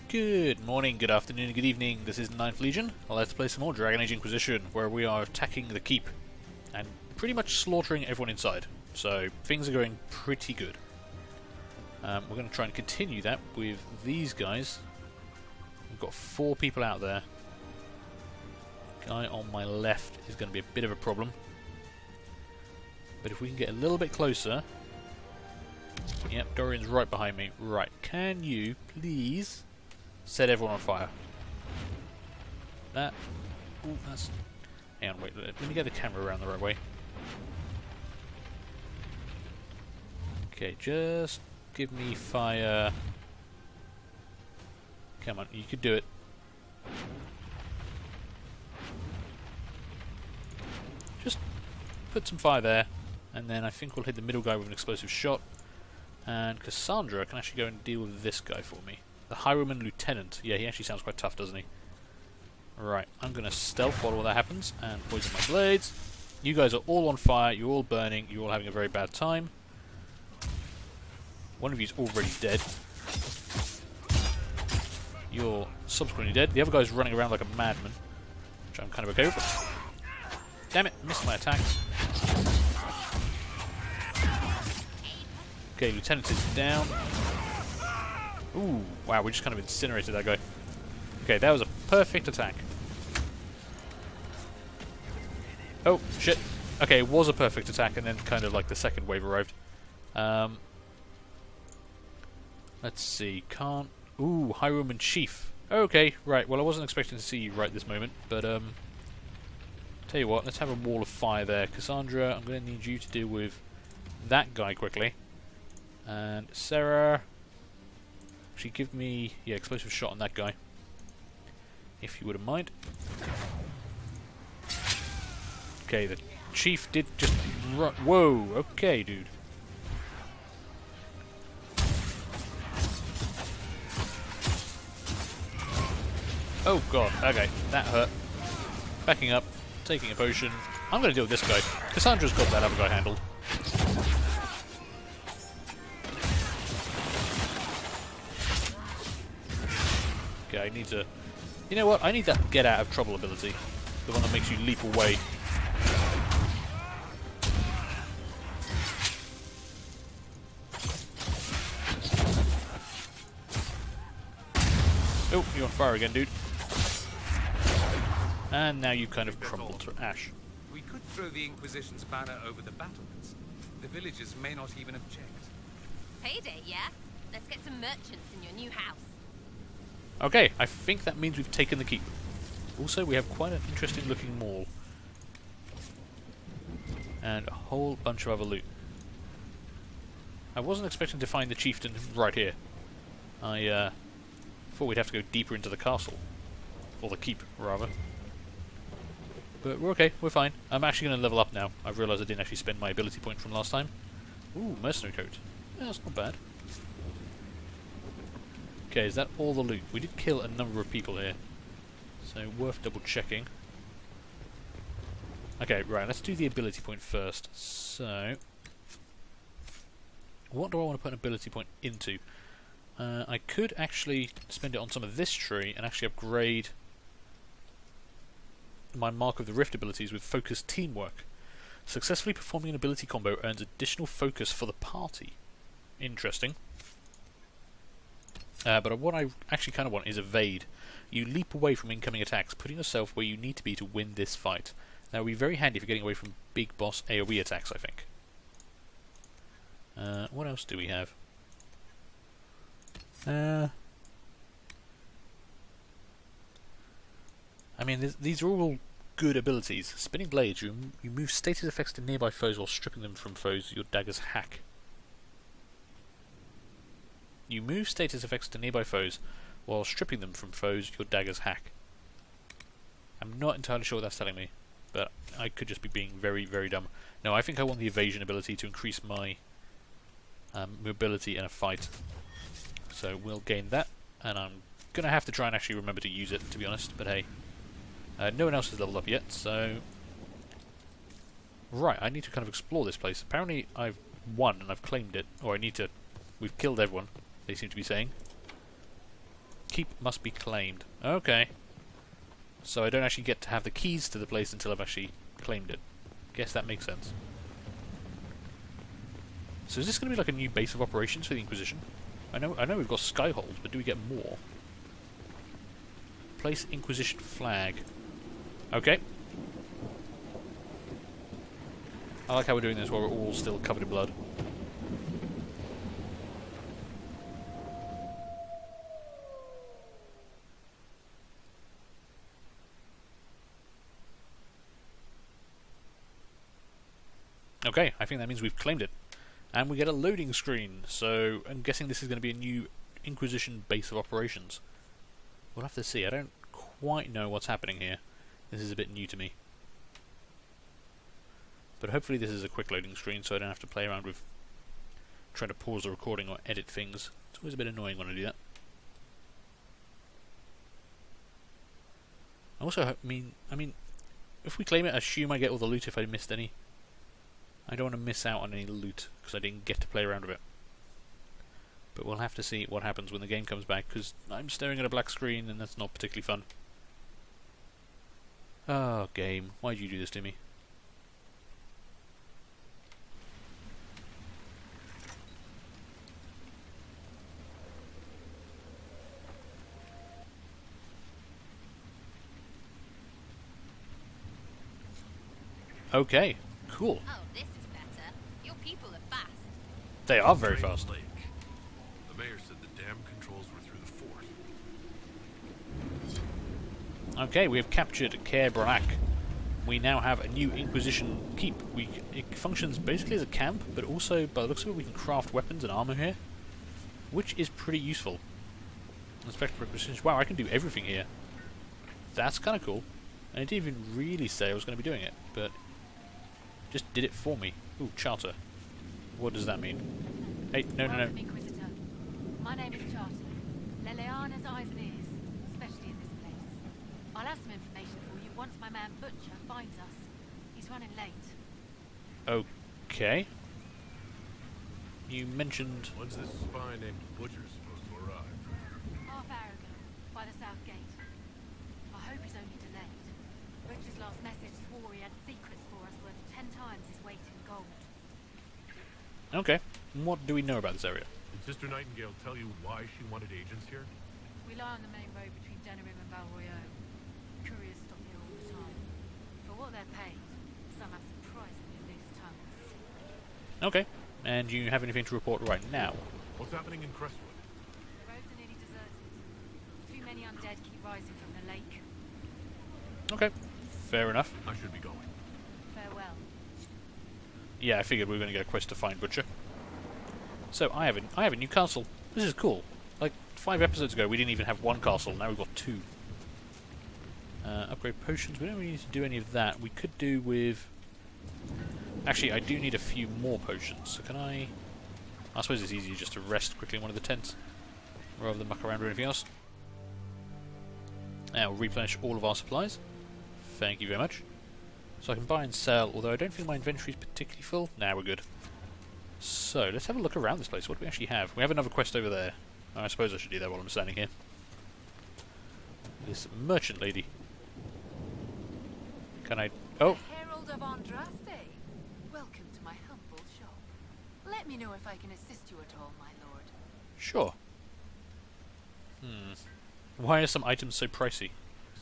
Good morning, good afternoon, good evening. This is Ninth Legion. Let's play some more Dragon Age Inquisition, where we are attacking the keep and pretty much slaughtering everyone inside. So things are going pretty good. We're going to try and continue that with these guys. We've got 4 people out there. Guy on my left is going to be a bit of a problem. But if we can get a little bit closer... Yep, Dorian's right behind me. Right, can you please set everyone on fire? That... Ooh, that's... Hang on, wait, let me get the camera around the right way. Okay, just give me fire. Come on, you could do it. Just put some fire there, and then I think we'll hit the middle guy with an explosive shot. And Cassandra can actually go and deal with this guy for me. The Highwayman Lieutenant. Yeah, he actually sounds quite tough, doesn't he? Right, I'm going to stealth while all that happens, and poison my blades. You guys are all on fire, you're all burning, you're all having a very bad time. One of you's already dead. You're subsequently dead. The other guy's running around like a madman, which I'm kind of okay with. Damn it, missed my attack. Okay, Lieutenant is down. Ooh, wow, we just kind of incinerated that guy. Okay, that was a perfect attack. Oh, shit. Okay, it was a perfect attack, and then kind of like the second wave arrived. Let's see, can't... Ooh, Highwayman Chief. Okay, right, well I wasn't expecting to see you right this moment, but tell you what, let's have a wall of fire there. Cassandra, I'm going to need you to deal with that guy quickly. And Sarah... Actually, give me... Yeah, explosive shot on that guy. If you wouldn't mind. Okay, the chief did just run... Whoa, okay, dude. Oh god, okay, that hurt. Backing up, taking a potion. I'm going to deal with this guy. Cassandra's got that other guy handled. Okay, I need to... You know what? I need that get out of trouble ability. The one that makes you leap away. Oh, you're on fire again, dude. And now you kind of crumbled to ash. We could throw the Inquisition's banner over the battlements. The villagers may not even object. Payday, yeah? Let's get some merchants in your new house. Okay, I think that means we've taken the keep. Also, we have quite an interesting looking mall. And a whole bunch of other loot. I wasn't expecting to find the chieftain right here. I thought we'd have to go deeper into the castle. Or the keep, rather. But we're okay, we're fine. I'm actually going to level up now. I've realised I didn't actually spend my ability point from last time. Ooh, mercenary coat. Yeah, that's not bad. Okay, is that all the loot? We did kill a number of people here. So, worth double checking. Okay, right, let's do the ability point first. So... What do I want to put an ability point into? I could actually spend it on some of this tree and actually upgrade my Mark of the Rift abilities with focused teamwork. Successfully performing an ability combo earns additional focus for the party. Interesting. But what I actually kind of want is evade. You leap away from incoming attacks, putting yourself where you need to be to win this fight. That would be very handy for getting away from big boss AoE attacks, I think. What else do we have? I mean, these are all good abilities. Spinning Blades, you move status effects to nearby foes while stripping them from foes. Your daggers hack. You move status effects to nearby foes while stripping them from foes. Your daggers hack. I'm not entirely sure what that's telling me, but I could just be being very, very dumb. No, I think I want the evasion ability to increase my mobility in a fight. So we'll gain that, and I'm going to have to try and actually remember to use it, to be honest, but hey. No one else has leveled up yet, so... Right, I need to kind of explore this place. Apparently I've won and I've claimed it, or I need to... We've killed everyone, they seem to be saying. keep must be claimed. Okay. So I don't actually get to have the keys to the place until I've actually claimed it. Guess that makes sense. So is this going to be like a new base of operations for the Inquisition? I know we've got Skyhold, but do we get more? Place Inquisition flag. Okay. I like how we're doing this while we're all still covered in blood. Okay, I think that means we've claimed it. And we get a loading screen, so I'm guessing this is going to be a new Inquisition base of operations. We'll have to see. I don't quite know what's happening here. This is a bit new to me. But hopefully this is a quick loading screen, so I don't have to play around with trying to pause the recording or edit things. It's always a bit annoying when I do that. Also, I mean, if we claim it, I assume I get all the loot if I missed any. I don't want to miss out on any loot, because I didn't get to play around with it. But we'll have to see what happens when the game comes back, because I'm staring at a black screen, and that's not particularly fun. Oh, game. Why'd you do this to me? Okay, cool. Oh, this is better. Your people are fast. They are very fast. Lake. The mayor said the dam controls were through the fort. Okay, we have captured Caer Brak. We now have a new Inquisition keep. It functions basically as a camp, but also, by the looks of it, we can craft weapons and armor here, which is pretty useful. Inspector requisitions. Wow, I can do everything here. That's kind of cool. And I didn't even really say I was going to be doing it, but just did it for me. Ooh, charter. What does that mean? Hey, no. Welcome, Inquisitor. My name is Charter. Leleana's eyes and ears, especially in this place. I'll have some information for you once my man Butcher finds us. He's running late. Okay. You mentioned... When's this spy named Butcher supposed to arrive? Half hour ago, by the south gate. I hope he's only delayed. Butcher's last message swore he had secrets for us worth 10 times his weight in gold. Okay. What do we know about this area? Did Sister Nightingale tell you why she wanted agents here? We lie on the main road between Denerim and Valroyo. Couriers stop here all the time. For what they're paid, some have surprisingly loose tongues. Okay. And you have anything to report right now? What's happening in Crestwood? The roads are nearly deserted. Too many undead keep rising from the lake. Okay. Fair enough. I should be going. Farewell. Yeah, I figured we were going to get a quest to find Butcher. So I have a new castle. This is cool. Like 5 episodes ago, we didn't even have 1 castle. Now we've got 2. Upgrade potions. We don't really need to do any of that. We could do with. Actually, I do need a few more potions. So can I? I suppose it's easier just to rest quickly in one of the tents rather than muck around with anything else. Now replenish all of our supplies. Thank you very much. So I can buy and sell, although I don't feel my inventory is particularly full. Now we're good. So, let's have a look around this place. What do we actually have? We have another quest over there. Oh, I suppose I should do that while I'm standing here. This merchant lady. Can I... Oh! Herald of Andraste. Welcome to my humble shop. Let me know if I can assist you at all, my lord. Sure. Why are some items so pricey?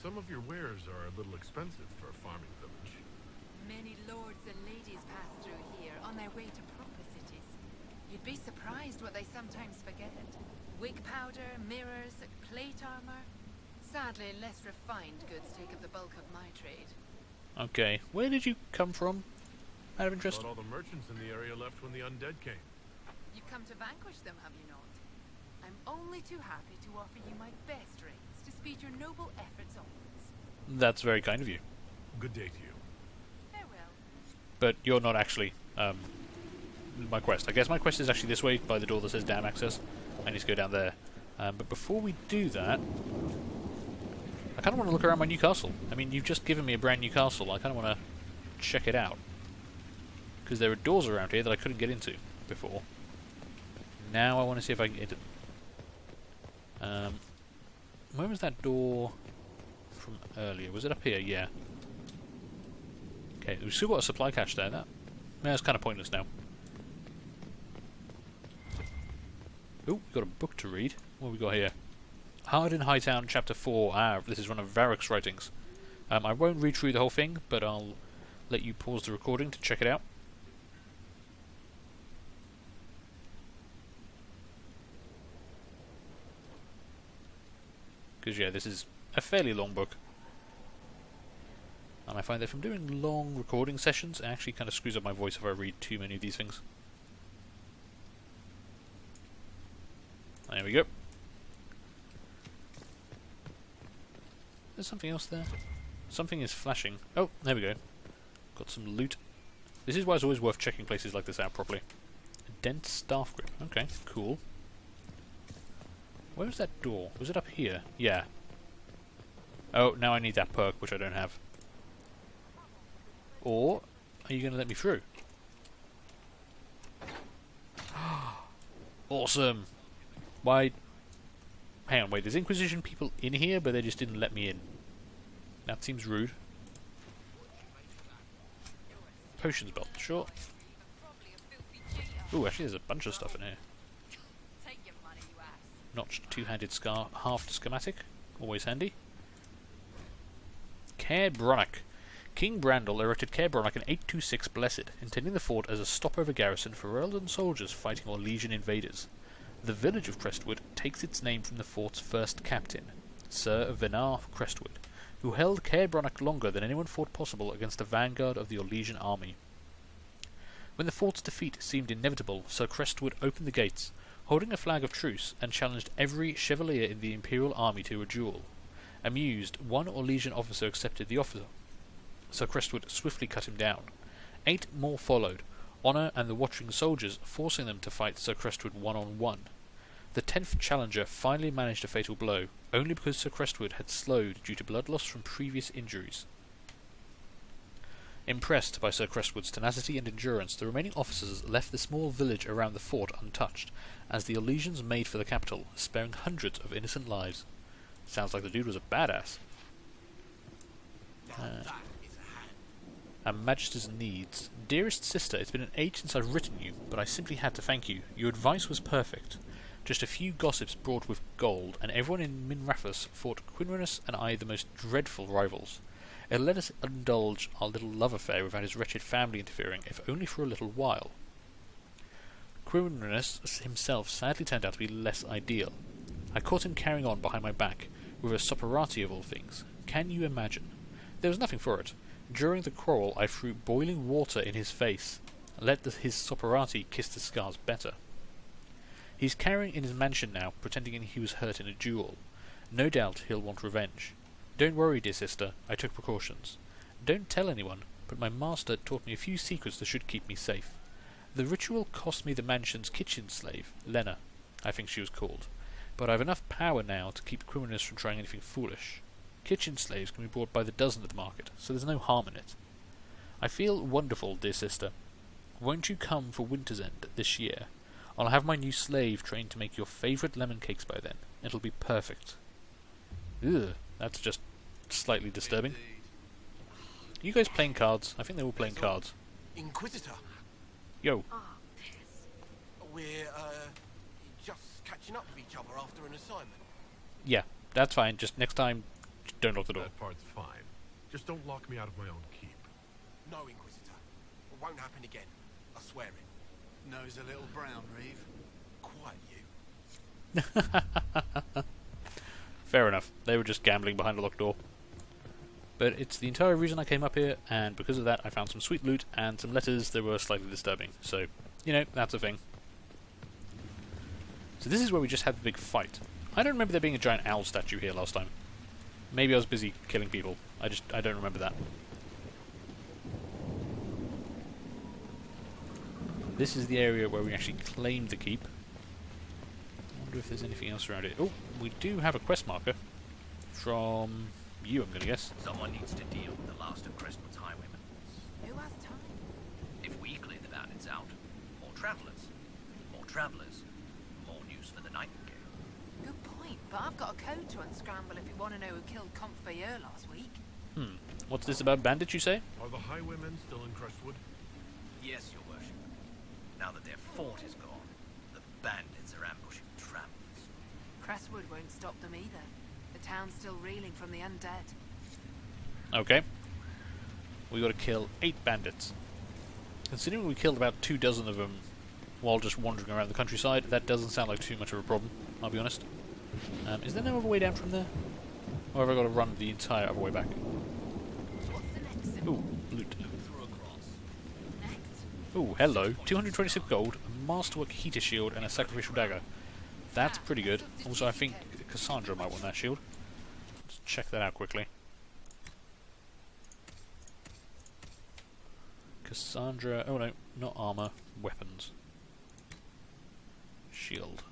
Some of your wares are a little expensive for a farming village. Many lords and ladies pass through here on their way to proper cities. You'd be surprised what they sometimes forget. Wig powder, mirrors, plate armor. Sadly, less refined goods take up the bulk of my trade. Okay, where did you come from? Out of interest? Thought all the merchants in the area left when the undead came. You've come to vanquish them, have you not? I'm only too happy to offer you my best rates to speed your noble efforts onwards. That's very kind of you. Good day to you. Farewell. But you're not actually my quest. I guess my quest is actually this way, by the door that says dam access. I need to go down there. But before we do that, I kind of want to look around my new castle. I mean, you've just given me a brand new castle. I kind of want to check it out. Because there are doors around here that I couldn't get into before. Now I want to see if I can get it. Where was that door from earlier? Was it up here? Yeah. Okay, we've still got a supply cache there. That's kind of pointless now. Oh, we've got a book to read. What have we got here? Hard in Hightown, Chapter 4. Ah, this is one of Varric's writings. I won't read through the whole thing, but I'll let you pause the recording to check it out. Because, yeah, this is a fairly long book. And I find that from doing long recording sessions, it actually kind of screws up my voice if I read too many of these things. There we go. There's something else there. Something is flashing. Oh, there we go. Got some loot. This is why it's always worth checking places like this out properly. A dense staff grip. Okay, cool. Where was that door? Was it up here? Yeah. Oh, now I need that perk, which I don't have. Or, are you going to let me through? Awesome! Why... Hang on, wait, there's Inquisition people in here, but they just didn't let me in. That seems rude. Potions belt, sure. Ooh, actually there's a bunch of stuff in here. Notched two-handed scar, halved schematic. Always handy. Caer Bronach. King Brandel erected Caer Bronach in 826 Blessed, intending the fort as a stopover garrison for Earldon soldiers fighting Orlesian invaders. The village of Crestwood takes its name from the fort's first captain, Sir Venar Crestwood, who held Caer Bronach longer than anyone thought possible against the vanguard of the Orlesian army. When the fort's defeat seemed inevitable, Sir Crestwood opened the gates, holding a flag of truce, and challenged every chevalier in the Imperial army to a duel. Amused, one Orlesian officer accepted the offer. Sir Crestwood swiftly cut him down. 8 more followed, Honour and the watching soldiers forcing them to fight Sir Crestwood one-on-one. The 10th challenger finally managed a fatal blow, only because Sir Crestwood had slowed due to blood loss from previous injuries. Impressed by Sir Crestwood's tenacity and endurance, the remaining officers left the small village around the fort untouched, as the Orlesians made for the capital, sparing hundreds of innocent lives. Sounds like the dude was a badass. Her Majesty's needs. Dearest sister, it's been an age since I've written you, but I simply had to thank you. Your advice was perfect. Just a few gossips brought with gold, and everyone in Minrathous thought Quinrinus and I the most dreadful rivals. It let us indulge our little love affair without his wretched family interfering, if only for a little while. Quirinius himself sadly turned out to be less ideal. I caught him carrying on behind my back, with a sopperati of all things. Can you imagine? There was nothing for it. During the quarrel I threw boiling water in his face, and let his sopperati kiss the scars better. He's carrying in his mansion now, pretending he was hurt in a duel. No doubt he'll want revenge. Don't worry, dear sister, I took precautions. Don't tell anyone, but my master taught me a few secrets that should keep me safe. The ritual cost me the mansion's kitchen slave, Lena, I think she was called, but I've enough power now to keep criminals from trying anything foolish. Kitchen slaves can be bought by the dozen at the market, so there's no harm in it. I feel wonderful, dear sister. Won't you come for Winter's End this year? I'll have my new slave trained to make your favourite lemon cakes by then. It'll be perfect. Ugh, that's just slightly disturbing. You guys playing cards? I think they're all playing cards. Inquisitor. Yo. We're just catching up with each other after an assignment. Yeah, that's fine. Just next time, don't lock the door. That part's fine. Just don't lock me out of my own keep. No, Inquisitor. It won't happen again. I swear it. Nose a little brown, Reeve. Quiet, you. Fair enough. They were just gambling behind a locked door. But it's the entire reason I came up here, and because of that I found some sweet loot and some letters that were slightly disturbing. So, you know, that's a thing. So this is where we just had the big fight. I don't remember there being a giant owl statue here last time. Maybe I was busy killing people. I don't remember that. This is the area where we actually claimed the keep. I wonder if there's anything else around it. Oh, we do have a quest marker from you, I'm going to guess. Someone needs to deal with the last of Crestwood's highwaymen. Who has time? If we clear the bandits out, more travellers. More travellers, more news for the Nightingale. Good point. but I've got a code to unscramble if you want to know who killed Comte Fayeur last week. What's this about bandits, you say? Are the highwaymen still in Crestwood? Yes, your worship. Now that their fort is gone, the bandits are ambushing travelers. Crestwood won't stop them either. The town's still reeling from the undead. Okay. We got to kill 8 bandits. Considering we killed about 24 of them while just wandering around the countryside, that doesn't sound like too much of a problem, I'll be honest. Is there no other way down from there? Or have I got to run the entire other way back? What's the next symbol? Ooh, loot. Next? Ooh, hello. 226 gold, a masterwork heater shield, and a sacrificial dagger. That's pretty good. Also, I think Cassandra might want that shield. Let's check that out quickly. Cassandra... Oh no, not armor. Weapons. Shield.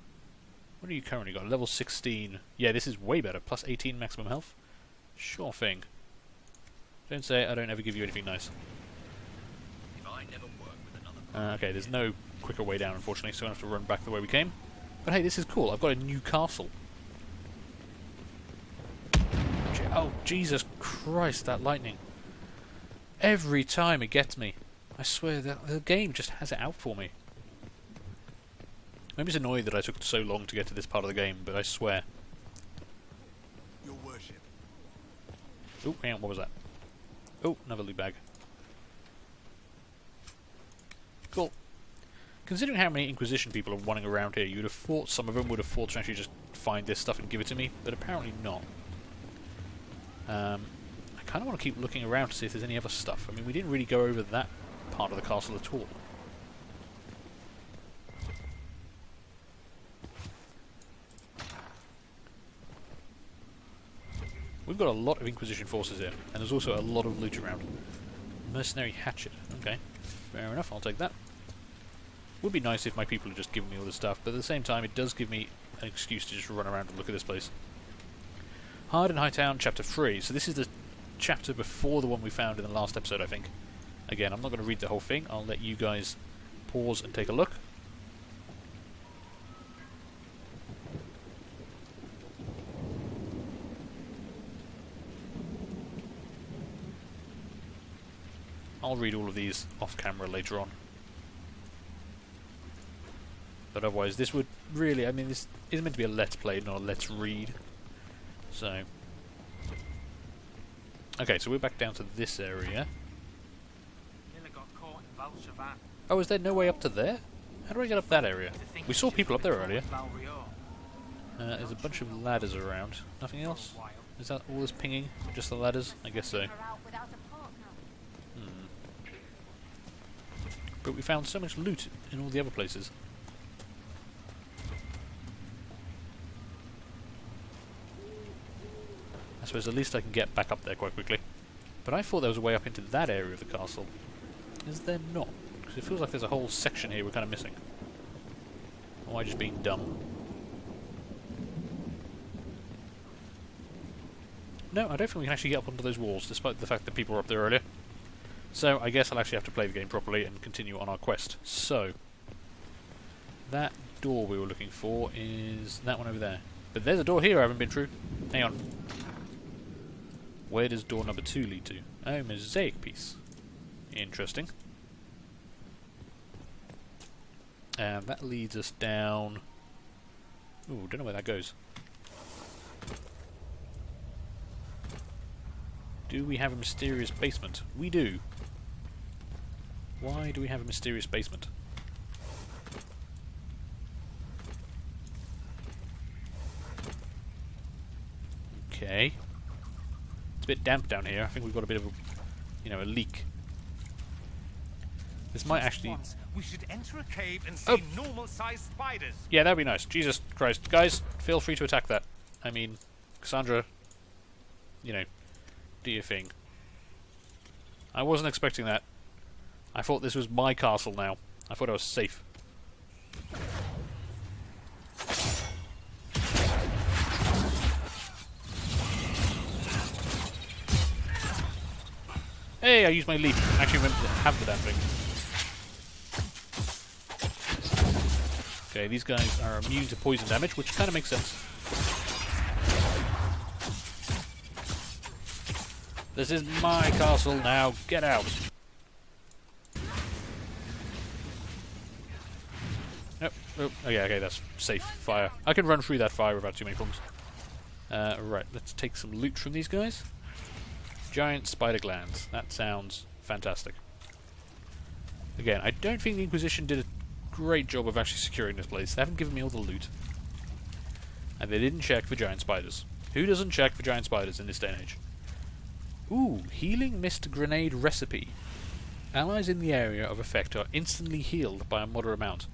What do you currently got? Level 16. Yeah, this is way better. Plus 18 maximum health. Sure thing. Don't say I don't ever give you anything nice. If I never work with another Okay, there's no quicker way down, unfortunately, so I'm going to have to run back the way we came. But hey, this is cool. I've got a new castle. Oh, Jesus Christ, that lightning. Every time it gets me. I swear that the game just has it out for me. Maybe it's annoying that I took so long to get to this part of the game, but I swear. Your worship. Oh, hang on, what was that? Oh, another loot bag. Cool. Considering how many Inquisition people are running around here, you'd have thought some of them would have thought to actually just find this stuff and give it to me, but apparently not. I kind of want to keep looking around to see if there's any other stuff. I mean, we didn't really go over that part of the castle at all. We've got a lot of Inquisition forces here, and there's also a lot of loot around. Mercenary hatchet. Okay, fair enough, I'll take that. Would be nice if my people had just given me all this stuff, but at the same time it does give me an excuse to just run around and look at this place. Hard in Hightown, Chapter 3. So this is the chapter before the one we found in the last episode, I think. Again, I'm not going to read the whole thing. I'll let you guys pause and take a look. I'll read all of these off camera later on. But otherwise, this would really... I mean, this is meant to be a let's play, not a let's read. So... Okay, so we're back down to this area. Oh, is there no way up to there? How do I get up that area? We saw people up there earlier. There's a bunch of ladders around. Nothing else? Is that all this pinging? Just the ladders? I guess so. But we found so much loot in all the other places. I suppose at least I can get back up there quite quickly. But I thought there was a way up into that area of the castle. Is there not? Because it feels like there's a whole section here we're kind of missing. Or am I just being dumb? No, I don't think we can actually get up onto those walls, despite the fact that people were up there earlier. So I guess I'll actually have to play the game properly and continue on our quest. So, that door we were looking for is that one over there. But there's a door here I haven't been through. Hang on. Where does door number 2 lead to? Oh, mosaic piece. Interesting. And that leads us down... Ooh, don't know where that goes. Do we have a mysterious basement? We do. Why do we have a mysterious basement? Okay. It's a bit damp down here. I think we've got a bit of a, you know, a leak. This might actually... We should enter a cave and see normal-sized spiders. Yeah, that'd be nice. Jesus Christ. Guys, feel free to attack that. I mean, Cassandra, you know, do your thing. I wasn't expecting that. I thought this was my castle now. I thought I was safe. Hey, I used my leap. Actually remember to have the damn thing. Okay, these guys are immune to poison damage, which kind of makes sense. This is my castle now. Get out. Oh, yeah, okay, that's safe fire. I can run through that fire without too many problems. Right, let's take some loot from these guys. Giant spider glands. That sounds fantastic. Again, I don't think the Inquisition did a great job of actually securing this place. They haven't given me all the loot. And they didn't check for giant spiders. Who doesn't check for giant spiders in this day and age? Ooh, healing mist grenade recipe. Allies in the area of effect are instantly healed by a moderate amount.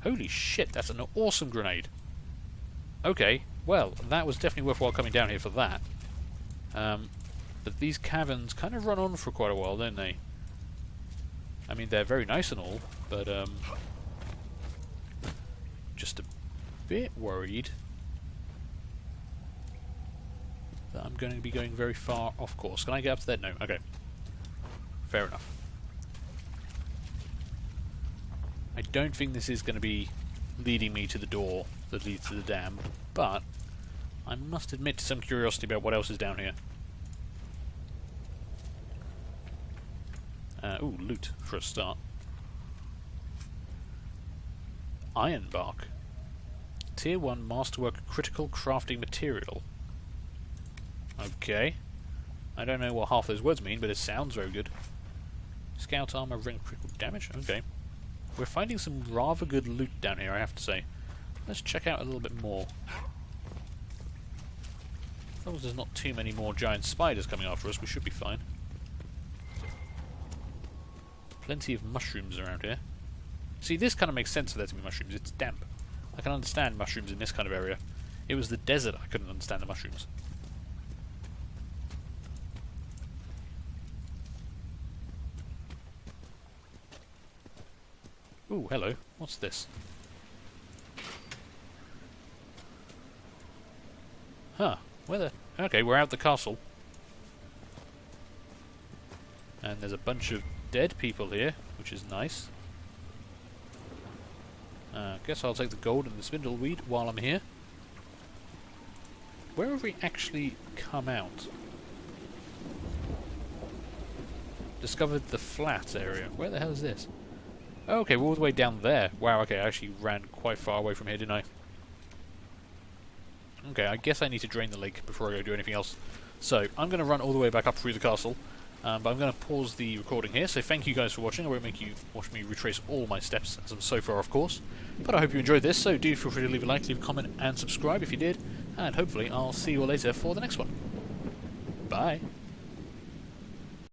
Holy shit, that's an awesome grenade. Okay, well, that was definitely worthwhile coming down here for that. But these caverns kind of run on for quite a while, don't they? I mean, they're very nice and all, but just a bit worried that I'm going to be going very far off course. Can I get up to that? No. Okay. Fair enough. I don't think this is going to be leading me to the door that leads to the dam, but I must admit to some curiosity about what else is down here. Ooh, loot for a start. Iron bark. Tier 1 masterwork critical crafting material. Okay. I don't know what half those words mean, but it sounds very good. Scout armor, ring critical damage. Okay. We're finding some rather good loot down here, I have to say. Let's check out a little bit more. As long as there's not too many more giant spiders coming after us, we should be fine. Plenty of mushrooms around here. See, this kind of makes sense for there to be mushrooms. It's damp. I can understand mushrooms in this kind of area. It was the desert I couldn't understand the mushrooms. Ooh, hello. What's this? Huh. Where the... Okay, we're out the castle. And there's a bunch of dead people here, which is nice. Guess I'll take the gold and the spindleweed while I'm here. Where have we actually come out? Discovered the flat area. Where the hell is this? Oh, okay, we're all the way down there. Wow, okay, I actually ran quite far away from here, didn't I? Okay, I guess I need to drain the lake before I go do anything else. So, I'm going to run all the way back up through the castle. But I'm going to pause the recording here, so thank you guys for watching. I won't make you watch me retrace all my steps, as I'm so far off course. But I hope you enjoyed this, so do feel free to leave a like, leave a comment, and subscribe if you did. And hopefully I'll see you all later for the next one. Bye!